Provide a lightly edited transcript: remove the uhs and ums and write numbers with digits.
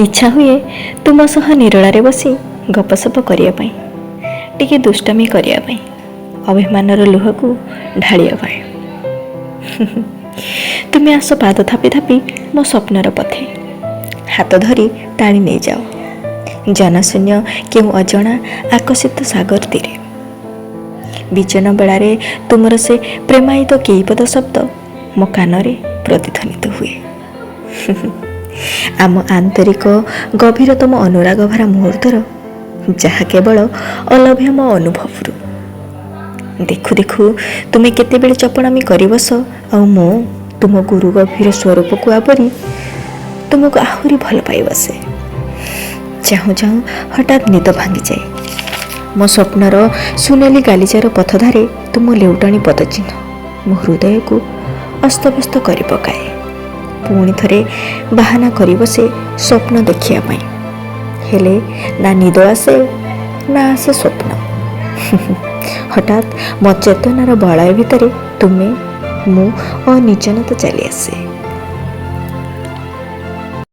इच्छा हुए तुम सह निरोलारे बसी गपसप करने, टिके दुष्टामी करने, अभिमानर लुह को ढालिया। तुम्हें आस पाद थापी थापी मो स्वप्नर पथे हाथ धरी टाणी नहीं जाओ जनशून्य केउ अजणा आकर्षित सागर तीरे। विचन बेलारे तुमर से प्रेमायित कई पद शब्द मो कानरे प्रतिध्वनित हुए। आम आंतरिक गभीरतम अनुराग भरा मुहूर्तर जहा केवल अलभ्य मो अनुभव। देखु देखु तुम्हें केतेबेले चपणामी कर बस आउ मो तुम गुरु गभीर स्वरूप को आवरी तुमको आहुरी भल पाई बसे। चाहूँ चाहूँ हठात निद भांगी जाए। मो स्वप्नर सुनेली गालीचार पथधारे तुम लेउटाणी पदचिन्ह मो हृदय को अस्तव्यस्त कर पकाए। पुणी थरे बाहाना कर बसे स्वप्न देखिया पाई, हेले ना निद आसे ना आसे स्वप्न। हठात मो चेतनार बलय भितर तुम्हें मु अनिजनता चली आसे।